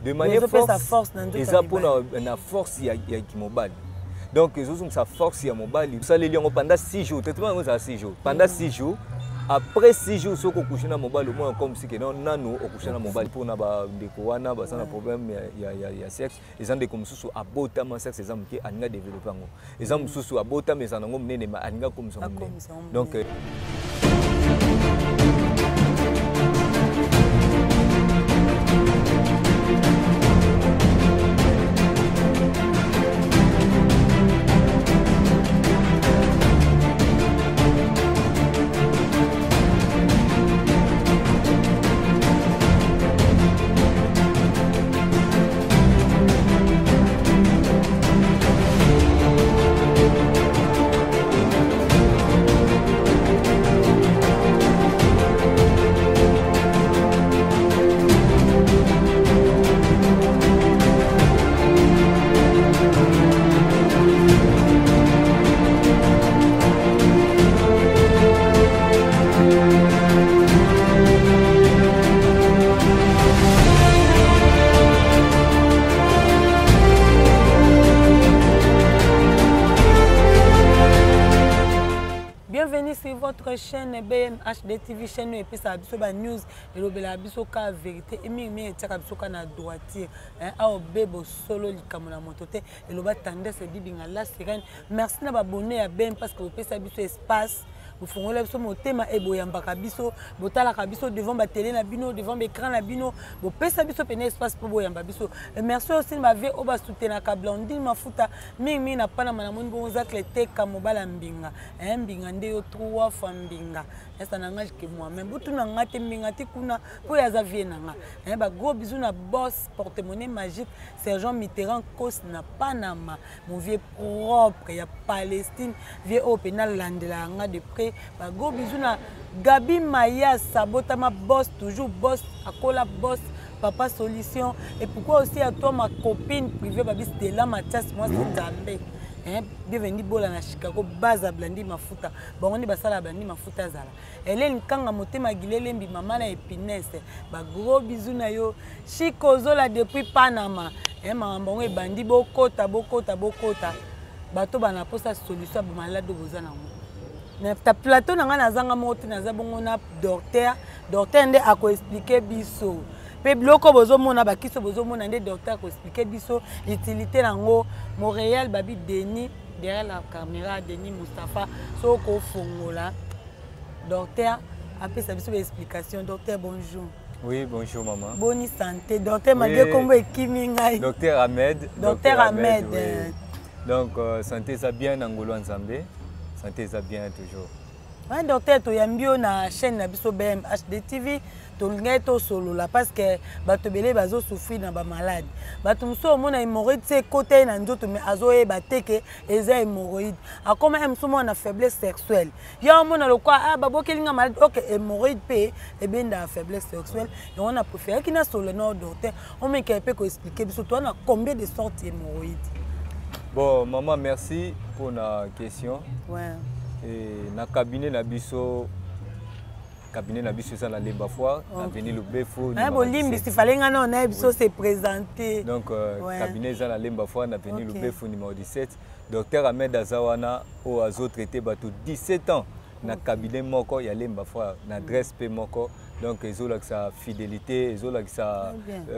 de manière force eza mpona na force ya kimobali. Donc sa force ya mobali ça les lions pendant 6 jours traitement ça 6 jours pendant 6 jours. Après 6 jours, ce qu'on couche na mobile, au moins comme si que non, nous au coucher na mobile pour na ba découvrir ba ça na problème il y a sexe. Les gens de comme sous abota ma sexe, les gens qui anga développer ngo. Les gens sous abota mais ça n'ango mene ma anga comme ça. Donc votre chaîne BMHD TV chaîne et puis ça biso ba news et lobela biso ka vérité et mi etaka biso ka na droitier a obebo solo likambo na motote et loba tendance bibinga la sirène merci na ba abonné à BM parce que vous pesa biso espace vous fongolez biso motema et boyambaka biso botalaka biso devant ba télé na bino devant écran na bino bo pesa biso pene espace pour boyamba biso et merci aussi ma vie oba soutenir ka blondine mafuta mingi na pana mana moni bonza clété ka mobala mbinga mbinga ndeyo 3 fois mbinga esa na ngaj ke moi même butu na ngate mbinga tikuna po ya za vie na nga ba gros bisous na boss porte-monnaie magique Sergent Mitterrand cos na Panama mon vieux propre ya Palestine vieux au pénal landela nga de près ba gros bisous na Gabi Maya Sabotama boss toujours boss akola boss papa solution et pourquoi aussi à toi ma copine privée babi Stella Mathias moi c'est Zambé bienvenue bola na Chicago baza blandi mafuta bango ni basala blandi mafuta zala elle nkanga motema gilele mbi mama na épinesse ba gros bisous na yo Chico Zola depuis Panama mambo ngo bandi bokota bato bana posa solution ba malade bozana na ta plateau na nga nazanga moti na zabongo na docteur nde ako expliquer biso pe bloko bozomona bakiso bozomona nde docteur ko expliquer biso utilité nango Montréal babi Denis derrière la caméra Denis Mustafa soko fongola docteur apesa biso explication docteur bonjour. Oui, bonjour maman. Bonne santé docteur Magé kombo ekimi ngai docteur Ahmed. Oui. Donc santé ça bien ngolo ensemble. Santé ça bien toujours. Ouais, docteur to yambio na chaîne na biso BMHD TV to ngai to solo la parce que bato belé bazo souffrir na ba malade. Bato mso mona hémorroïde c'est côté na nzoto mais azo e bateke eza hémorroïde. A comme mso na faiblesse sexuelle. Ya mona le quoi ah babo kelinga malade OK hémorroïde pe e benda faiblesse sexuelle et on a préféré kina solo no docteur on me peut ko expliquer biso toi na combien de sortes hémorroïdes. Bon maman merci pour la question. Ouais. Et na cabinet na biso ça na lemba foire na venu le befo bon limbi si fallait nga non na biso se présenter donc cabinet ça na lemba foire na venu le befo numéro 17 docteur Ahmed Azawana au azo traité bato 17 ans na cabinet moko ya lemba foire na adresse pe moko donc ezola sa fidélité ezola sa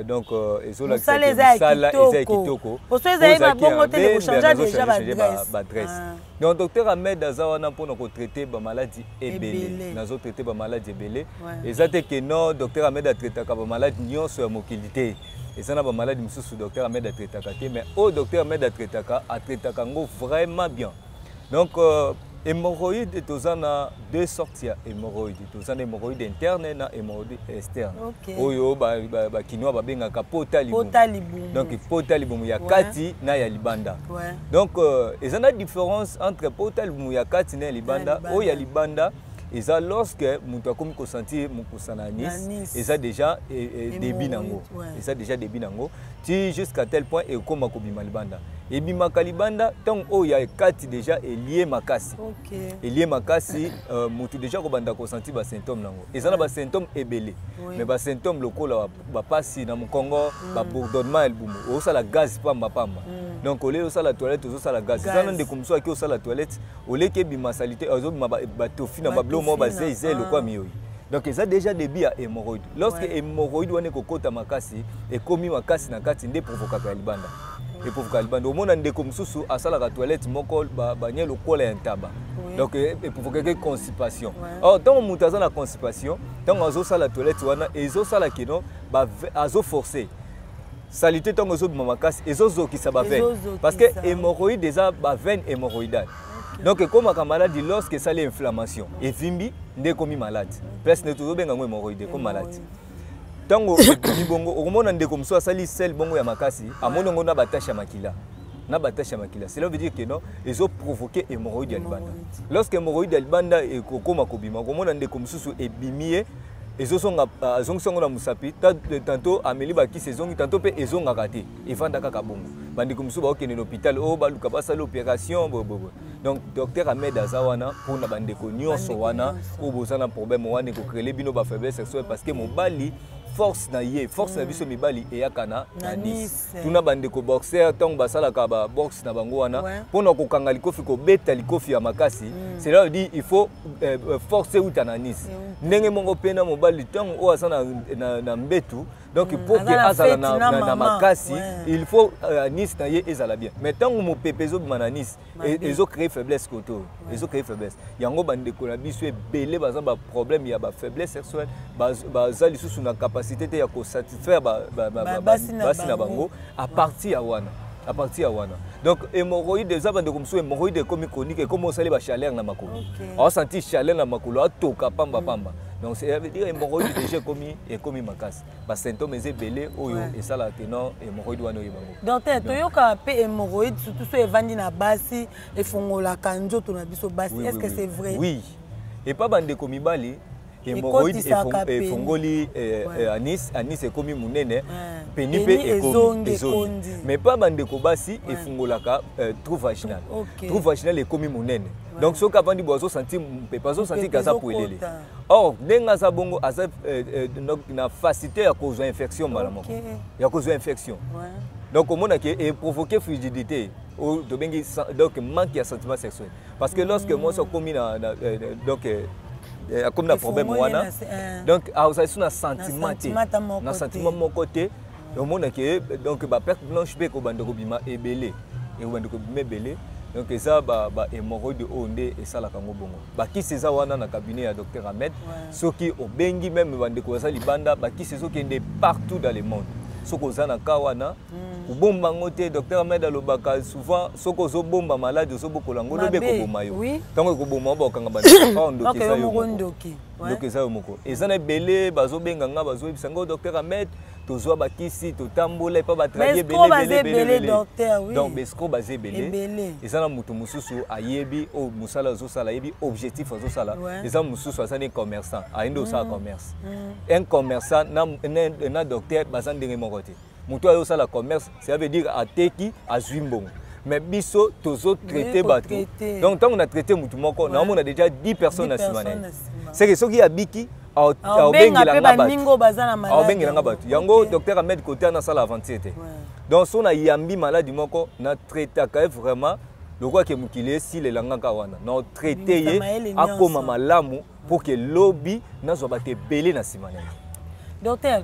donc ezola sa sala eza kitoko parce que ba bongo te ko changer déjà ba adresse donc docteur Ahmed Azawana pour nous traiter ba maladie ebele nazo traiter ba maladie ebele ezate que non docteur Ahmed a traité ka ba maladie nyonso ya mokilité ezana ba maladie mususu docteur Ahmed a traité ka te mais au docteur Ahmed a traité ka ngo vraiment bien donc hémorroïde tozana deux sortes ya hémorroïde tozana hémorroïde interne na hémorroïde externe oyo ba kinwa ba bengaka pota libumu donc pota libumu ya kati na ya libanda donc ezana différence entre pota libumu ya kati na ya libanda oyo ya libanda eza lorsque mutu akomi kosentir mokosana Nice eza déjà débit nango eza déjà débit nango ti jusqu'à tel point ekoma kobima libanda ebimaka libanda tant oya ekati déjà lié makasi lié makasi mutu déjà ko banda ko sentir ba symptômes nango ezana ba symptômes ebele mais ba symptômes lokola ba pasi na mukongo ba bourdonnement elbumu o sala gaz pamba donc au lieu de la toilette au sala gaz ça non de comme ça qui au sala toilette au lieu que bima salité ozo ba tofi na ba blomo ba zézé le quoi mieux. Donc ça déjà début à hémorroïde. Lorsque hémorroïde on est kokota makasi et komi makasi na kati ndé provoka libanda. Et provoka libanda au monde ndé comme susu à sala la toilette moko ba nye lokola ya ntaba. Donc et provoka que constipation. Or tant mutaza na constipation, tant azo sala la toilette wana ezo sala kino ba azo forcer. Salité tant azo makasi ezo zo ki sa ba veine parce que hémorroïde déjà ba veine hémorroïdale. Donc comme la maladie lorsque ça l'inflammation et vimbi ndé comme malade presque ne toujours bien hémorroïde comme maladie tango bongo au moment ndé comme ça sali sel bongo ya makasi amono ngona batasha makila cela veut dire que non ils ont provoqué hémorroïde ya libanda lorsque hémorroïde ya libanda et kokoma kobima au moment ndé comme susu ebimie ezo songa zongo na musapi tantôt ameli baki saison tantôt pe ezonga raté et vanda kaka bongo bandi comme ça ba okene l'hôpital o ba luka ba sala opération donc docteur Ahmed Azawana pour na bande ko nyonso wana o bozana problème wana ko créer bino ba faiblesse sexuelle parce que mobali force na biso mibali e yakana na nice tuna bande ko boxer tong basala ka ba box na bango wana pona ko kanga likofi ko beta likofi ya makasi cela veut dire il faut forcer ou tananis ndenge mongo pena mobali tong o asana na mbetu donc pour que azala na makasi il faut nice na ye ezala bien mais tant mo pepezo mananis ezo créer faiblesse koto ezo créer faiblesse yango bande ko na biso ebele baza ba problème ya ba faiblesse sexuelle baza lisusu na capacité ya ko satisfaire basi na bango à partir ya wana donc hémorroïde déjà bande comme ça hémorroïde comme chronique et comment ça les ba chaleur na makolo on sentir chaleur na makolo atoka pamba donc ça veut dire hémorroïde déjà comme makasi ba symptômes ebele oyo et ça la tenant hémorroïde wana yo bango donc toyoka pe hémorroïde surtout so evandi na basi e fongola kanjo to na biso basi est-ce que c'est vrai? Oui et pas bande comme mibali hémorroïde et fongoli anis et komi munene penipe et komi mais pas bande ko basi et fongolaka trou vaginal et komi munene donc ce qu'avant dit bozo sentir pas sentir kaza poelele or denga za bongo asa na facilité à cause d'infection malamoko ya cause d'infection donc au monde qui est provoqué frigidité ou donc manque de sentiment sexuel parce que lorsque moi so komi donc comme na problème wana donc ça c'est un sentiment mon côté au monde qui donc ba perte blanche pe ko bande ko bima ebele et bande ko bima ebele donc ça ba hémorroïde ondé et ça la kango bongo ba ki seza wana na cabinet ya docteur Ahmed soki obengi même bande ko za libanda ba ki sezo qui est partout dans le monde soko za na kawana ubomba ngote docteur Ahmed alobaka souvent soko zo bomba malade zo bokola ngolo be ko boma yo tango ko boma ba kanga ba ndoki za yo ndoki za yo moko ezana belé bazo benga nga bazo bisango docteur Ahmed tozwa bakisi totambola pa ba travailler belé docteur oui donc besko basé belé ezana mutu mususu ayebi o musala zo sala yebi objectif zo sala ezana mususu asani commerçant aindo sa commerce un commerçant na docteur bazandenge moko te mutu ayo sala commerce ça veut dire ateki azwimbo mais biso tozo traiter bato donc tant on a traité mutu moko na on a déjà 10 personnes à Simane c'est que ceux qui habiki au bengilanga bato yango docteur Ahmed côté na sala aventure te donc son a yambi maladie moko na traiter ka vraiment le quoi que mukile si le langaka wana na traiter ye akoma malamu pour que lobby na zo bate belé na Simane docteur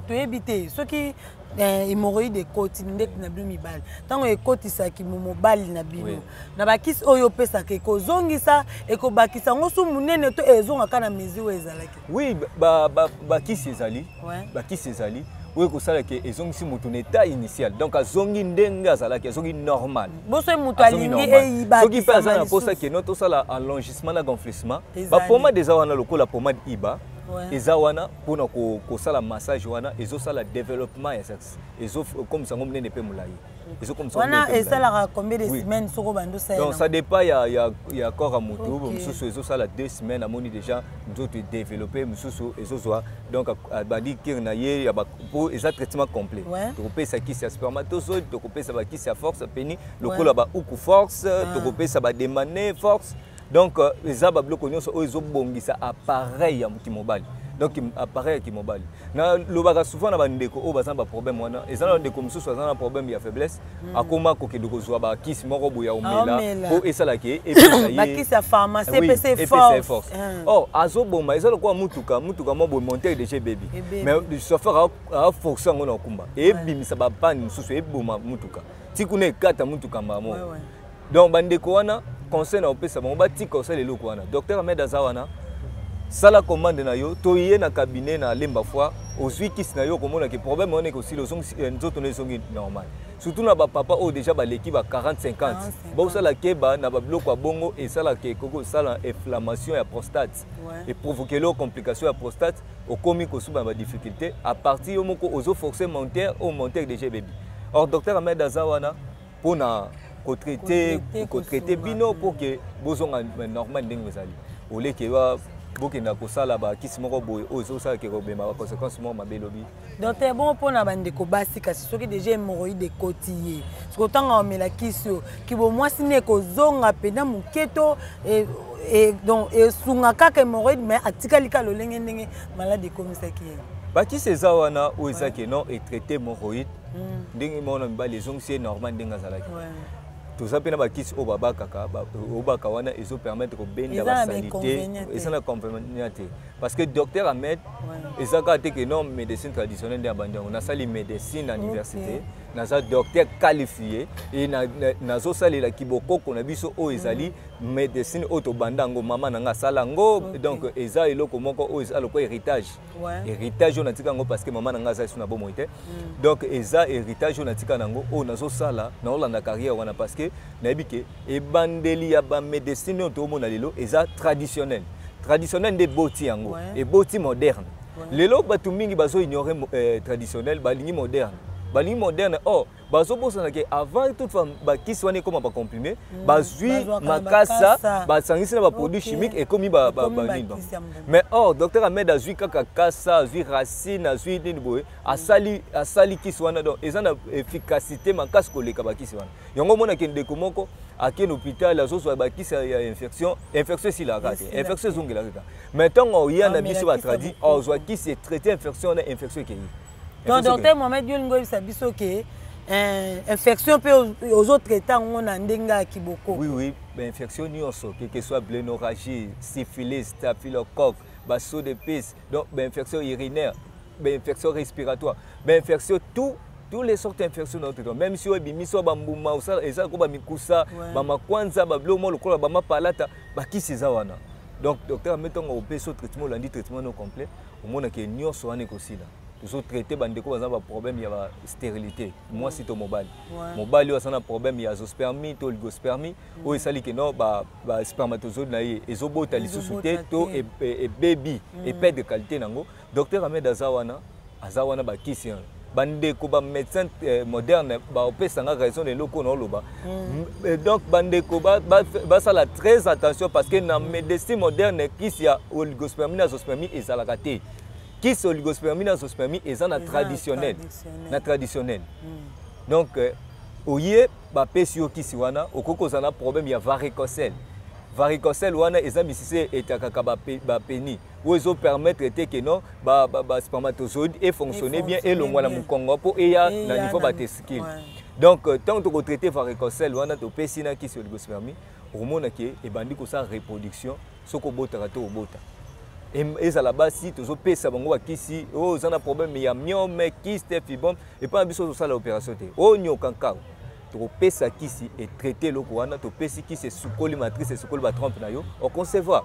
to éviter ceux qui hémorroïde côté ndek na bino mibali tango ekotisaki mobali na bino na bakisi oyo pesa ke kozongisa ekobakisa ngosu munene to ezonga na mesure ezalaki oui bakisi ezali oui ko sala ke ezongisi mutu na état initial donc azongi ndenga azalaki azongi normal boso mutu alingi eyiba soki pe azana posa ke no to sala allongissement na gonflissement ba pomade des awana lokola pomade iba eza wana mpona kosala massage wana ezosala développement ya sexe ezokomisa ngo monene mpe molai wana esalaka combien de semaines soko bandosala donc ça dépend ya corps ya motu mosusu ezosala 2 semaines amoni déjà nzoto edéveloppe mosusu ezozwa donc bandi kiri na ye po eza traitement complet tokopesa kisi ya spermatozoïde tokopesa bakisi ya force peni lokola bauku force tokopesa bademane force donc eza babiloko nyonso oyo ezobongisa appareil ya kimobali donc appareil ya kimobali na lobaka souvent na bandeko oyo baza na baproblème wana eza na bandeko mosusu aza na problème ya faiblesse akoma kokende kozwa bakisi moko boya omela po esalaki epesa ye bakisi ya pharmacie epesa force or azoboma eza lokola mutuka mo boye monteur de chez baby mais le chauffeur a force yango na okumba ebimisa bapane mosusu eboma mutuka tikuna ekata mutuka mbamo donc bandeko wana conseil na opesa bango batika osala eloko wana docteur Ahmed aza wana sala commande na yo toye na cabinet na lemba fois ozwi kisi na yo komona ke problème wana ekosila nzoto na ezongi normal surtout na bapapa oyo déjà baleki ba 40-50 bosala keba na babiloko ya bongo esalaka ekokosala inflammation ya prostate eprovoke lo complication ya prostate okomi kosuba na badifficulté à partir yo moko ozoforce monteur déjà bébé or docteur Ahmed aza wana mpona kotraite bino pour que bozonga normal ndenge ezali oleke bokenda kosala bakisi moko boye oyo ezosalaka kobema baconséquence moko mabe elobi docteur bon mpona bandeko basi kasi soki deja hémorroïde ekoti ye soki otanga omela kisi oyo kibo mwasi ne ekozonga mpena moke to donc esunga kaka hémorroïde mais atikali ka lolenge ndenge malade ekomisaki ye bakisi eza wana oyo ezaki non etraite hémorroïde ndenge mona mibali ezongisi ye normal ndenge azalaki toza pena bakisi oyo babaka wana ezopermettre kobenda basalite eza na convénient te parce que docteur Ahmed eza kaka te ke non médecine traditionnelle nde ya bandi yango nasali médecine na université naza docteur qualifié e nazosalela kibokoko na biso oyo ezali médecine oyo tobanda yango mama na nga asala yango donc eza eloko moko oyo eza loko héritage oyo natika yango parce que mama na nga aza esu na bomoi te donc eza héritage oyo natika nango oyo nazosala naolanda carrière wana parce que nayebi ke ebandeli ya bamédecine oyo toomona lelo eza traditionnel nde boti yango eboti moderne lelo bato mingi bazoignore traditionnel balingi moderne or bazobosana ke avant toutefois bakisi wana ekoma bacomprimé bazwi makasa basangisi na baproduit chimique ekomi banini mais or docteur Ahmed azwi kaka kasa azwi racine azwi nini boye asali kisi wana donc eza na efficacité makasi koleka bakisi wana yango omonake ndeko moko ake na hôpital azozwa bakisi ya infection esilaka te infection ezongelaka kaka mais ntango oya na biso batradi ozwa kisi etraite infection wana infection ekei donc docteur Mohamed yolingo oyebisa biso ke infection mpe ozotraite yango na ndenge ya kiboko oui bainfection nyonso que soit blénorragie syphilis staphylocoque basaut de pisse donc bainfection urinaire bainfection respiratoire bainfection tous les sortes d'infections dans notre corps même si obimiso bambuma osala eza ko bamikusa bamakwanza bablomo lokola bamapalata bakisi eza wana donc docteur ametonga opeso traitement olandi traitement non complet omona ke nyonso wana ekosila toujours traiter bandeko baza ba problème ya stérilité moi si to mobali oyo asana problème ya azoospermie to oligospermie oyo esali ke non ba spermatozoïde na ye ezobota lisusu te to baby et perdre qualité nango docteur Ahmed aza wana bakisi bandeko ba médecin moderne ba opesanga raison de loko na oloba donc bandeko ba sala très attention parce que na médecine moderne kisi ya oligospermie na azoospermie ezalaka te kisi oligospermie na azoospermie eza na traditionnel donc oye bapesi yo kisi wana okoki kozala problème ya varicocèle wana eza misise etakaka bapeni oyo ezopermettre te ke non baspermatozoïde efonctionne bien elongwa na mokongo mpo eya na niveau batesticule donc ntango tokotraite varicocèle wana topesi na kisi oligospermie okomona ke ebandi kosala reproduction soki obotaka to obota ezala basi tozopesa bango bakisi oyo oza na problème ya myome kyste fibrome epai na biso tozosala opération te oyo nyoka nkao tokopesa kisi etraite eloko wana topesi kisi esukoli matrice esukoli batrompe na yo oconcevoir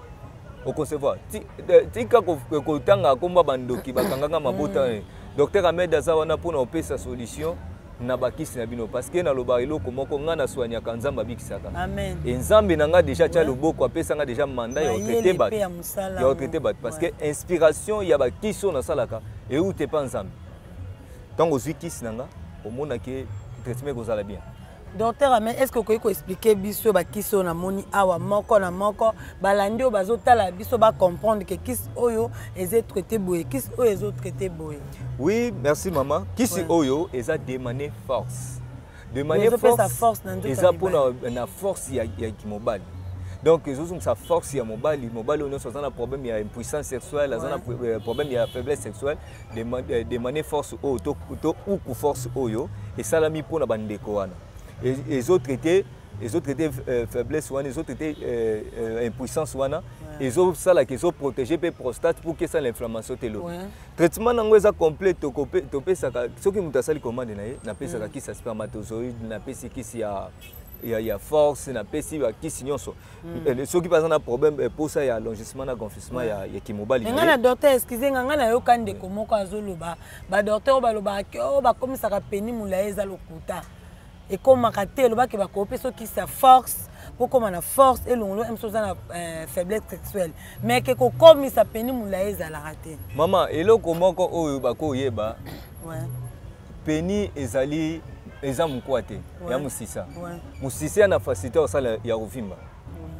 tika kotanga komba bandoki bakanganga mabota docteur Ahmed aza wana mpona opesa solution na bakisi na bino parce que na loba eloko moko nga na soignaka nzambe abikisaka amen et nzambe na nga déjà tia loboko apesa nga déjà mandat ya traiter bato ya traiter bato parce que inspiration ya bakisi na salaka euti pa nzambe ntango ozwi kisi na nga omona ke traitement kozala bien. Docteur Amen, est-ce que vous pouvez expliquer biso ba kiso na moni awa moko na moko balandi o bazotala biso ba comprendre que kis oyo ezé traité boye kis oyo ezé traité boye. Oui, merci maman. Kisi oyo eza demander force. Demander force eza pour na force ya kimobali. Donc sa force ya mobali on a un problème ya impuissance sexuelle, un problème ya faiblesse sexuelle, demander force oyo ou force oyo et ça la mi pour na bandeko wana. Les autres étaient faiblesse les autres étaient impuissance les autres ça la question protéger pe prostate pour que ça l'inflammation te lo traitement nango eza complet topé ça ce qui mutasali commande na pesa ka kisa spermatozoïde na pesa kisi ya force na pesi ba kisi nyonso ceux qui passent un problème pour ça ya allongement na gonflement ya kimobali ngana docteur excusez ngana yo kande komoko azoloba ba docteur ba loba ko ba komisa ka peni mulaeza lokuta et comme raté le bas qui va copier ce qui sa force pour comme on a force et l'on aime chose la faiblesse sexuelle mais que comme ça peine moulaise à la raté maman et là comment ko o ba ko yeba peni ezali exam kwate ya musisa musisa na facilité au sala ya rovimba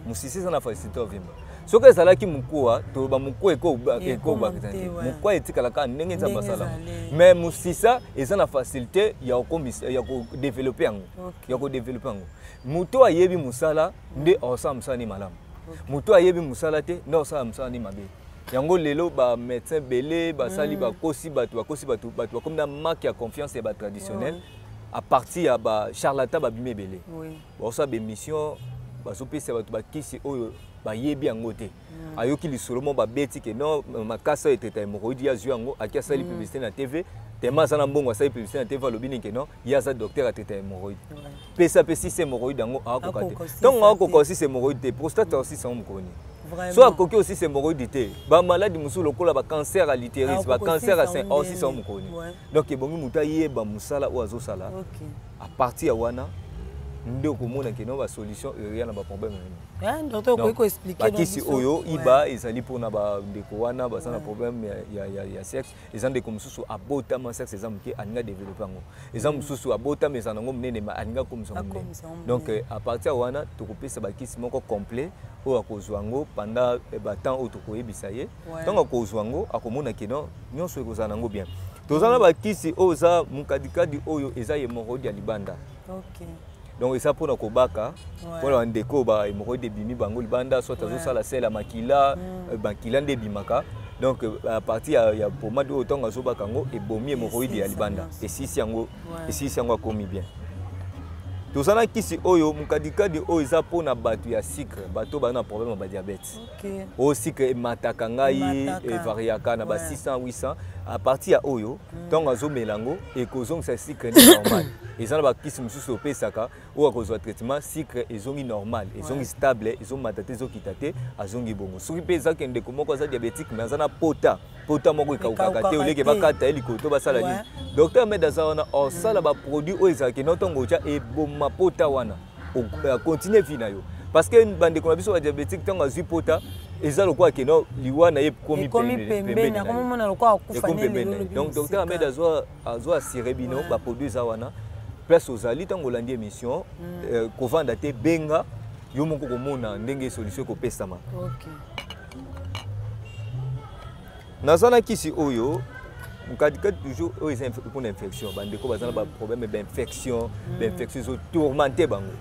musisa na facilité au vimba soki ezalaki mokuwa toloba mokuwa ekobakitaki mokuwa etikalaka ndenge eza basala mais musisa eza na facilité ya kodevelope yango ya kodevelope yango moto ayebi mosala nde osala mosala ni malamu moto ayebi mosala te nde osala mosala ni mabe yango lelo bamédecin bele basali bakosi bato bakomi na marque ya confiance ya batraditionnel à partir ya bacharlatan babimi ebele baosala bémission bazopesa bato bakisi oyo bayebi yango te ayoki lisolo mo babeti ke non makasa eteta hémorroïde ya zwi yango aki asali publicité na TV tema aza na mbongo asali publicité na TV alobi ninke non ye aza docteur ateta hémorroïde pesa pesi se hémorroïde yango akoka te ntongo akoka aussi se hémorroïde te prostate aussi sango mokoni so akoki aussi se hémorroïde te bamaladi mosusu lokola bacancer ya l'utérus bacancer ya sein aussi sango mokoni donc ebongi moto ayeba mosala oyo azosala à partir ya wana nde okomona ke no ba solution ya na ba problème docteur ko expliquer donc kisi oyo iba ezali pona ba ndeko wana ba sana problème ya sexe ezande comme susu abota ma sexe ezam ke aninga développer ngo ezam susu abota mais zanango mnene ma aninga comme ça donc à partir wana tokopesa ba kisi moko complet oyo akozwa ngo pendant ba temps oyo tokoyebisa ye donc akozwa ngo akomona ke no nyonso ekozana ngo bien tozana ba kisi oyo za mukadikadi oyo eza hémorroïde ya libanda donc ça pour nos baka pour un déco ba hémorroïde bimi bango libanda soit azosala sel makila bakila nde bimaka donc à partir ya pomade autant azobaka ngo ebomi hémorroïde ya libanda et si yango akomi bien tozana kisi oyo mukadikadi oyo eza pona bato ya sucre bato bana problème ba diabète o sucre mataka ngai et variaka na ba 600 800 à partir ya oyo tant azomelango et kozong sa sucre normal ezana ba kisi mususu opesaka o akozwa traitement sucre ezongi normal ezongi stable ezongi matate ezokitate azongi bongo soki pesa kende komoko aza diabétique mais azana pota moko ekawukaka te oleke bakata elikoto basala nini docteur Ahmed aza wana osala ba produit oyo ezalaki notongo tia eboma pota wana continue vie na yo parce que bandeko na biso ba diabétique tango azwi pota eza lokwa keno liwana ye komi pembe na komona lokwa akufa nene donc docteur Ahmed azwa assurer bino ba produit za wana place ozali tango landi émission kovanda te benga yo moko komona ndenge solution kopesama nazana kisi oyo mukadikadi toujours oyo eza pour l'infection bandeko bazana ba problème d'infection zo tourmenté bango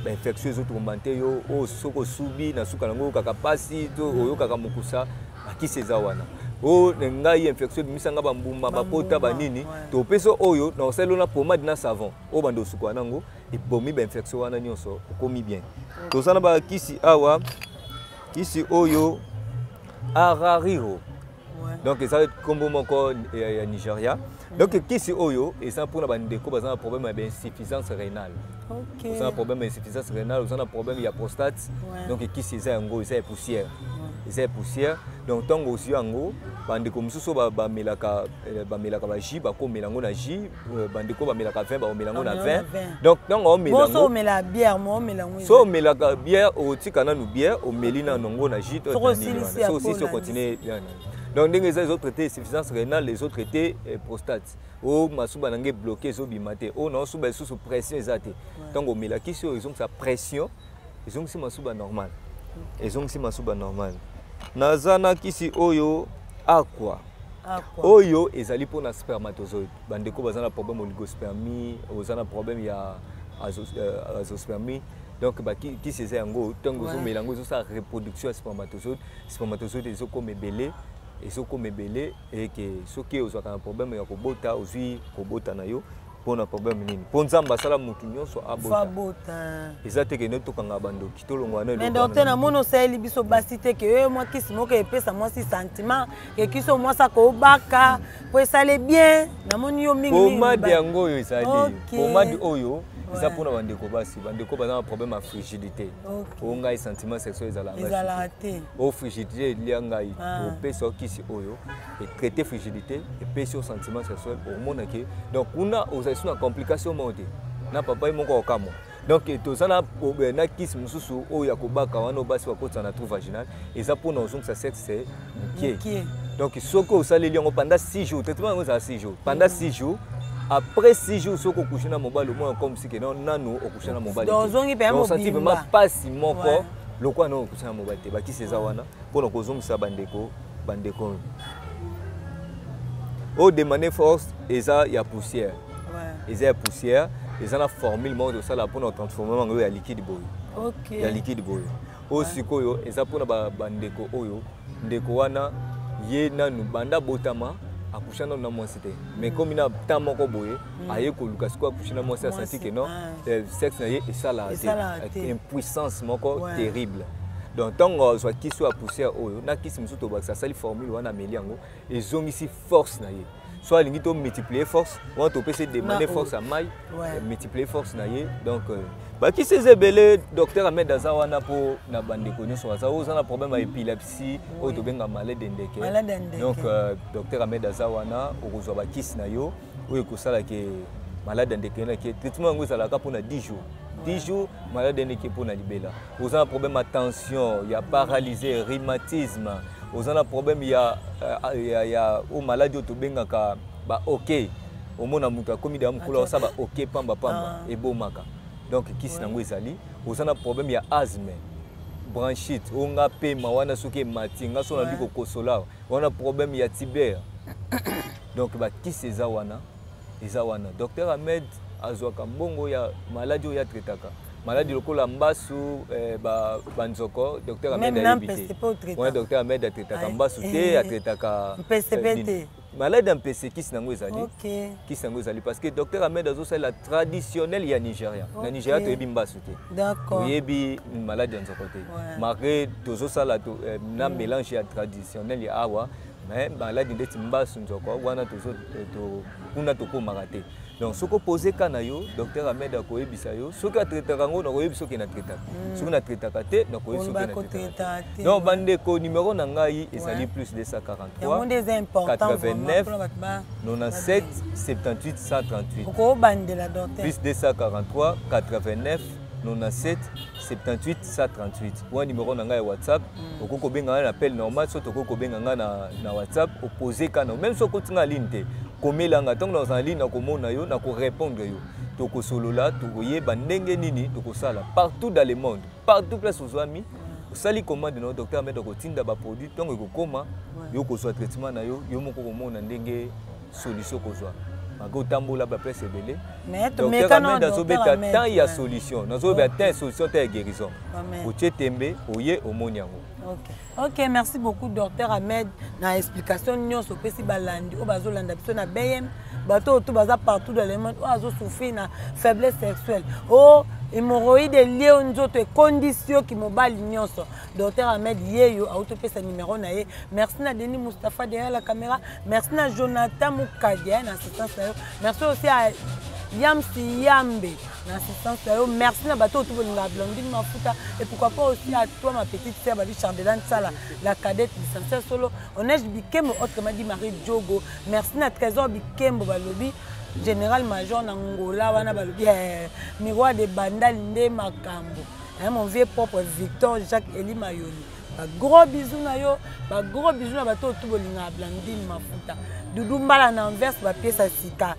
infection zo tourmenté yo o soko subi na suka nango kaka pasi to oyo kaka mukusa akisi eza wana o ngai infection misanga bambuma bapota banini to peso oyo na oselo na pomade na savon o bando suka nango ebomi ba infection wana nyonso komi bien to sana ba kisi awa kisi oyo arariro donc ça comme moko ya Nigeria donc kisi oyo et ça pour na bandeko bazana problème d'insuffisance rénale ça problème d'insuffisance rénale ça na problème ya prostate donc kisi ça yango ça poussière eza poussière donc ntango ozwi yango bandeko mosusu bamelaka bajus bakomela yango na jus bandeko bamelaka vin baomela yango na vin donc ntango omela bière so omelaka bière otika nanu bière omeli na nongo na jus so aussi so continue donc ndenge eza les autres traités insuffisance rénale les autres traités prostate o masuba nange bloqué ezobima te o na osuba lisusu pression eza te ntango omelaki so ezongisa pression ezongisi masuba normal ezongisi masuba normal naza na kisi oyo aqua oyo ezali mpona spermatozoïde bandeko baza na problème oligospermie oza na problème ya azospermie donc kisi eza yango ntango ozomela yango ezosala reproduction ya spermatozoïde ezokoma ebele eke soki ozwaka na problème ya kobota ozwi kobota na yo mpona problème nini mpo nzambe asala motu nyonso abota eza te kende tokanga bandoki tolongwa na mais docteur namoni osaleli biso basi te ke oyo mwa kisi moko epesa mwasi sentiment ke kisi omwasi akobaka mpo esale bien namoni yo mingi pomade yango oyo ezali pomade oyo eza mpona bandeko basi bandeko baza na problème ya frigidité oyo ngai sentiment sexuel ezalaka te oyo frigidité elia ngai opesa yo kisi oyo etraité frigidité epesi yo sentiment sexuel omonake donc kuna ozali so na complication moko te na papa ye moko okamwa donc toza na kisi mosusu oyo ya kobaka wana basi bakotisa na trou vaginal eza mpona ozongisa sexe mokie donc soki osaleli yango pendant 6 jours traitement yango ezala 6 jours pendant 6 jours après 6 jours soki okushi na mobali omona comme si ke nanu okushi na mobali donc senti vraiment pasi moko lokwa nano okushi na mobali te bakisi eza wana mpona kozongisa bandeko oyo demande force eza ya poussière eza na formule moko tosala mpona transforme yango ya liquide boye oyo sikoyo eza mpona bandeko oyo ndeko wana ye nanu banda botama akusha nanu na mwasi te mais comme na temps moko boye aye koluka sikoyo akusha na mwasi asanti ke non sexe na ye esala te impuissance moko terrible donc ntango ozwa kisi ya poussière oyo na kisi mosusu tobakisa asali formule wana ameli yango ezongisi force na ye so alingi to multiplier force wana topesi demande force ya mai multiplier force na ye donc bakisi eza ebele docteur Ahmed aza wana mpo na bandeko nyonso baza oyo oza na problème ya épilepsie oyo tobenga malade ndeke donc docteur Ahmed aza wana okozwa bakisi na yo oyo ekosalaka malade ndeke nake traitement yango ezalaka mpona 10 jours 10 jours malade ndeke mpona libela oza na problème ya tension ya paralysé rhumatisme oza na problème ya o maladie oyo tobengaka ba-ok omona moto akomi deya mokolo osala ba-ok pamba ebomaka donc kisi nango ezali oza na problème ya asthme bronchite oyo nga pema wana soki emati nga so nandi kokosola wana problème ya tibere donc bakisi eza wana docteur Ahmed azwaka mbongo ya maladie oyo atretaka maladie lokola mbasu banzoko docteur Ahmed ayebi te docteur Ahmed atretaka mbasu te atretaka maladie ya mpese kisi nango ezali parce que docteur Ahmed azosalela traditionnel ya Nigeria na Nigeria toyebi mbasu te toyebi maladie ya nzoko te malgré tozosala na mélange ya traditionnel ya awa mais maladie ndeti mbasu nzoko wana kuna tokomaka te donc soki opose ka na yo docteur Ahmed akoyebisa yo soki atretaka yango nakoyebi soki natretaka soki natretaka te nakoyebi soki natretaka te donc bandeko numéro na ngai ezali plus 243 89 97 78 138 plus 243 89 97 78 138 wana numéro na ngai ya WhatsApp okoki kobenga ngai na appel normal so tokoki kobenga ngai na WhatsApp opose ka na même soki otinga ligne te komelanga ntango naza na ligne nakomona yo nakorépondre yo tokosolola tokoyeba ndenge nini tokosala partout dans le monde partout place ozwami osali commande na docteur Ahmed akotinda baproduit ntango ekokoma yo kozwa traitement na yo yo moko komona ndenge solution kozwa makotambola baplace ebele docteur Ahmed azobeta tant ya solution nazobeta tant solution tant ya guérison otie tembe oye omoni yango. Ok, merci beaucoup docteur Ahmed na explication nyonso pesi balandi o bazolanda biso na BM bato to baza partout dans le monde o azo souffrir na faiblesse sexuelle o hémorroïde lié nzoto condition ki mobali nyonso docteur Ahmed yeyo auto pesa numéro na ye. Merci na Denis Mustafa derrière la caméra, merci na Jonathan Mukadia na assistance na yo, merci aussi à Yamsi Yambe l'assistance. Merci à bateau tout la Blondine Mafuta. Et pourquoi pas aussi à toi, ma petite sœur, Chandelane Sala, la cadette licenciée solo. On est Bikembo, autrement dit Marie Djogo. Merci à Trésor Bikembo Balobi. Général Major Nangola, Wana Balobi. Miroir de Bandal Nde Makambo. Mon vieux propre Victor Jacques Eli Mayoni. Gros bisous na yo, gros bisous na bateau tout bolinga Blandine Mafuta. Doudou Mbala na Anvers ba pièce à Sika.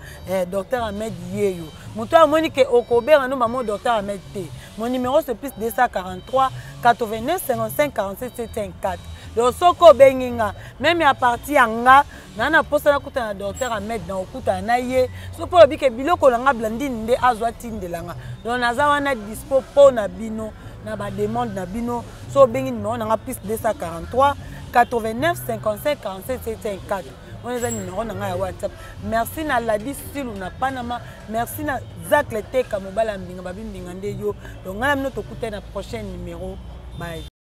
Docteur Ahmed Yeyo. Moto a monique Okobera no maman docteur Ahmed T. Mon numéro c'est plus 243 89 55 47 74. Le soko benginga même à partir anga nana posa na kuta na docteur Ahmed na okuta na ye. So po bi ke biloko langa Blandine nde azwa tindelanga. Donc naza wana dispo po na bino. Na ba demande na bino so bengi numéro na plus 243 89 55 47 74. On est un numéro na WhatsApp. Merci na Ladi Silou na Panama. Merci na Zach Leteka Mobala Mbinga Babi Mbinga nde yo. Donc ngala mino to kuta na prochain numéro. Bye.